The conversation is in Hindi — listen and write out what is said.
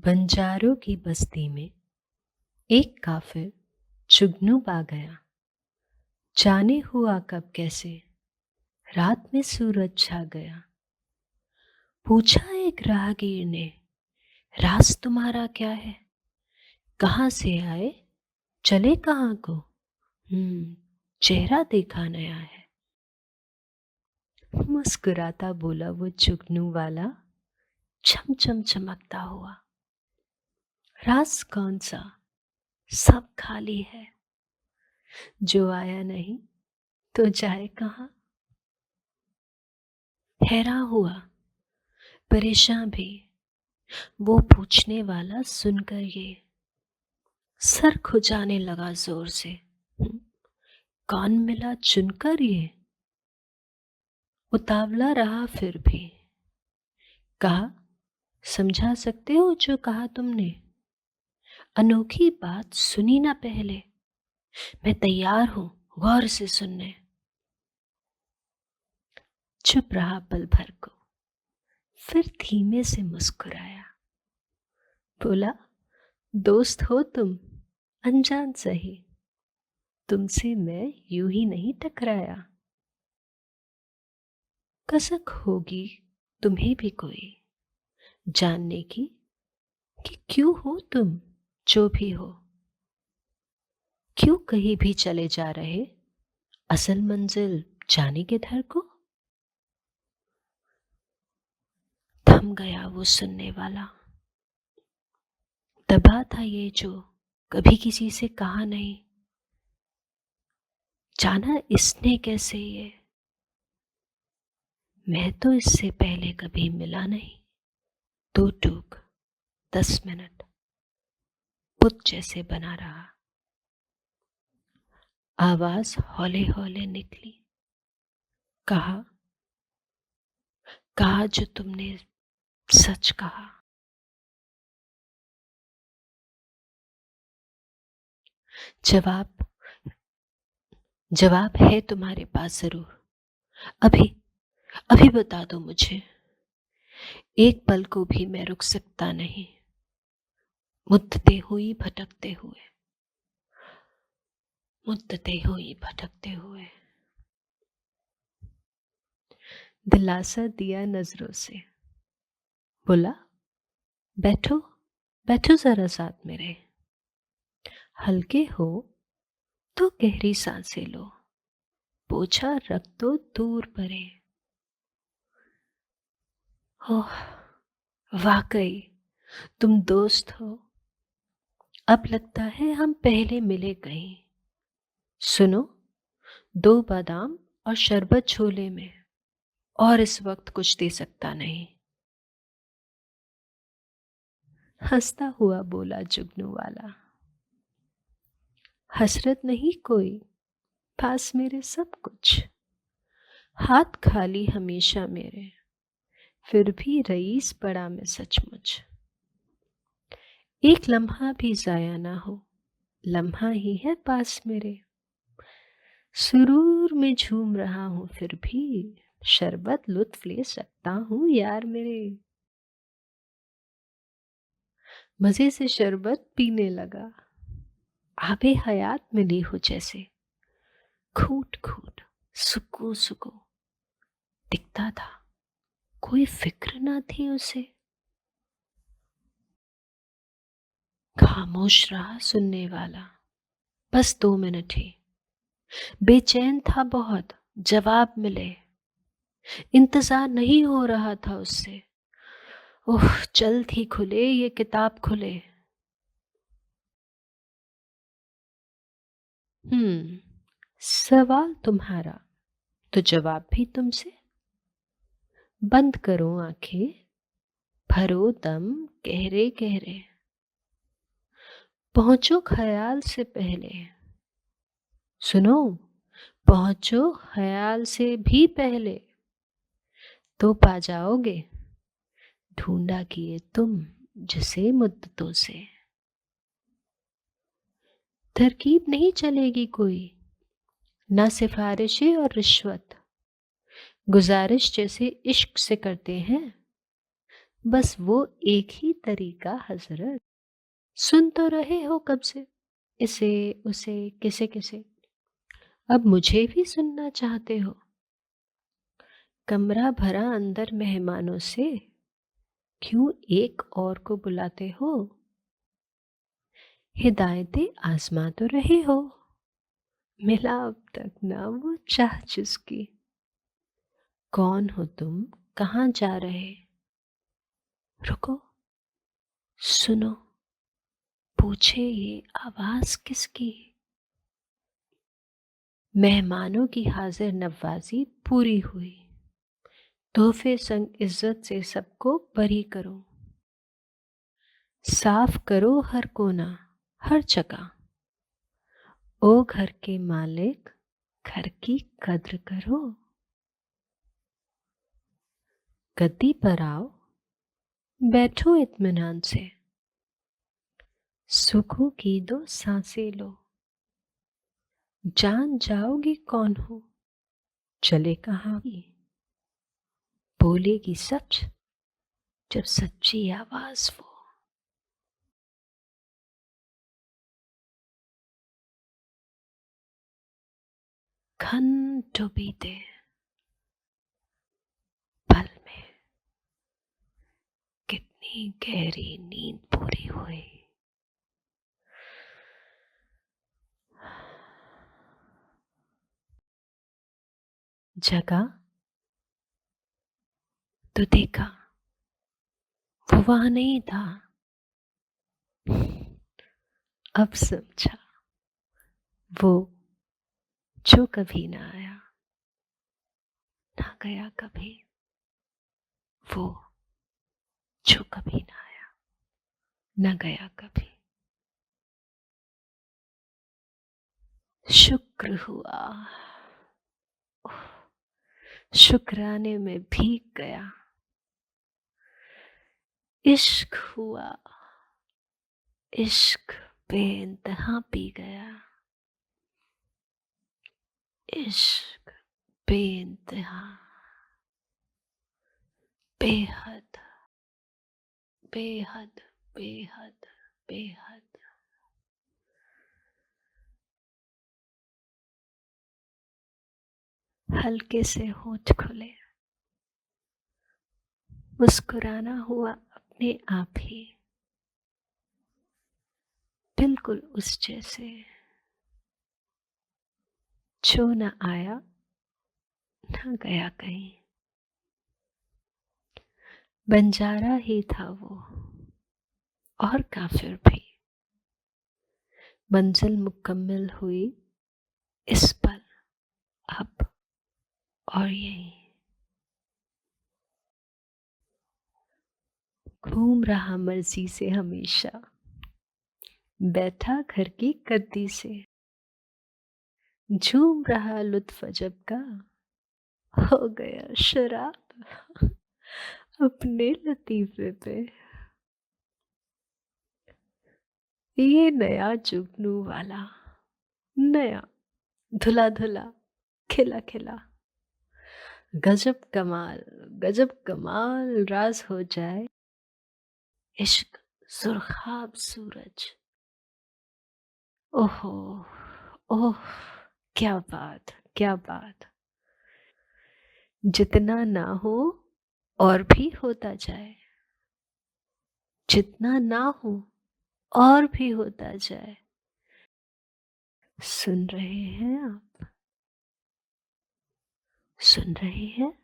बंजारों की बस्ती में एक काफिर जुगनू आ गया। जाने हुआ कब कैसे रात में सूरज छा गया। पूछा एक राहगीर ने, राज तुम्हारा क्या है? कहाँ से आए, चले कहाँ को? चेहरा देखा नया है। मुस्कुराता बोला वो जुगनू वाला, चम चम चमकता हुआ। राज कौन सा, सब खाली है। जो आया नहीं तो जाए कहाँ? हैरान हुआ, परेशान भी, वो पूछने वाला सुनकर ये सर खुजाने लगा जोर से। कौन मिला चुनकर ये? उतावला रहा फिर भी, कहा समझा सकते हो जो कहा तुमने? अनोखी बात सुनी ना पहले, मैं तैयार हूं गौर से सुनने। चुप रहा पल भर को, फिर धीमे से मुस्कुराया। बोला, दोस्त हो तुम, अनजान सही, तुमसे मैं यूं ही नहीं टकराया। कसक होगी तुम्हें भी कोई जानने की कि क्यों हो तुम जो भी हो। क्यों कहीं भी चले जा रहे, असल मंजिल जाने के धर को? थम गया वो सुनने वाला। दबा था ये जो कभी किसी से कहा नहीं। जाना इसने कैसे ये, मैं तो इससे पहले कभी मिला नहीं। 2 टूक 10 मिनट बुत जैसे बना रहा। आवाज हौले हौले निकली, कहा, कहा जो तुमने सच कहा। जवाब जवाब है तुम्हारे पास जरूर। अभी अभी बता दो मुझे, एक पल को भी मैं रुक सकता नहीं। मुद्दते हुई भटकते हुए दिलासा दिया नजरों से। बोला, बैठो बैठो जरा साथ मेरे। हल्के हो तो गहरी सांसें लो, बोझा रख दो दूर परे। ओह, वाकई तुम दोस्त हो। अब लगता है हम पहले मिले कहीं। सुनो, 2 बादाम और शरबत छोले में, और इस वक्त कुछ दे सकता नहीं। हंसता हुआ बोला जुगनू वाला, हसरत नहीं कोई, पास मेरे सब कुछ। हाथ खाली हमेशा मेरे, फिर भी रईस पड़ा मैं सचमुच। एक लम्हा भी जाया ना हो, लम्हा ही है पास मेरे। सुरूर में झूम रहा हूं फिर भी, शरबत लुत्फ ले सकता हूं यार मेरे। मजे से शरबत पीने लगा, आबे हयात मिली हो जैसे। घूट घूट सुकून सुकून दिखता था, कोई फिक्र ना थी उसे। खामोश रहा सुनने वाला, बस 2 मिनट ही। बेचैन था बहुत जवाब मिले, इंतजार नहीं हो रहा था उससे। ओह, जल्द ही खुले ये किताब खुले। सवाल तुम्हारा तो जवाब भी तुमसे। बंद करो आंखें, भरो दम गहरे गहरे। पहुंचो ख्याल से पहले, सुनो, पहुंचो ख्याल से भी पहले, तो पा जाओगे ढूंढा किए तुम जिसे मुद्दतों से। तरकीब नहीं चलेगी कोई, ना सिफारिशें और रिश्वत, गुजारिश जैसे इश्क से करते हैं। बस वो एक ही तरीका हज़रत। सुन तो रहे हो कब से, इसे, उसे, किसे-किसे। अब मुझे भी सुनना चाहते हो। कमरा भरा अंदर मेहमानों से, क्यों एक और को बुलाते हो? हिदायतें आज़मा तो रहे हो। मिला अब तक ना वो चाह चुसकी। कौन हो तुम? कहाँ जा रहे? रुको, सुनो, पूछे ये आवाज़ किसकी? मेहमानों की हाजिर नवाजी पूरी हुई। तोहफे संग इज्जत से सबको बरी करो। साफ करो हर कोना, हर जगह। ओ घर के मालिक, घर की कद्र करो। गद्दी पर आओ, बैठो इत्मीनान से। सुखों की दो सांसें लो। जान जाओगी कौन हो, चले कहाँ की। बोलेगी सच जब सच्ची आवाज वो। घंटों बीते, पल में कितनी गहरी नींद पूरी हुई। जगा तो देखा वो वहां नहीं था। अब समझा, वो जो कभी ना आया, ना गया कभी। वो जो कभी ना आया, ना गया कभी। शुक्र हुआ, शुक्राने में भीग गया। इश्क हुआ, इश्क बेइंतहा पी गया। इश्क बेइंतहा, बेहद, बेहद, बेहद, बेहद। हल्के से होंठ खुले, मुस्कुराना हुआ अपने आप ही, बिल्कुल उस जैसे जो न आया न गया कहीं। बंजारा ही था वो, और काफिर भी। मंजिल मुकम्मल हुई इस पल, अब और यहीं। घूम रहा मर्जी से हमेशा, बैठा घर की गद्दी से। झूम रहा लुत्फ अजब का, हो गया शराब अपने लतीफे पे। ये नया जुगनू वाला, नया, धुला धुला, खिला खिला। गजब कमाल, गजब कमाल राज हो जाए। इश्क सुरखाब सूरज। ओहो, ओह, क्या बात, क्या बात। जितना ना हो और भी होता जाए, जितना ना हो और भी होता जाए। सुन रहे हैं आप? सुन रहे हैं?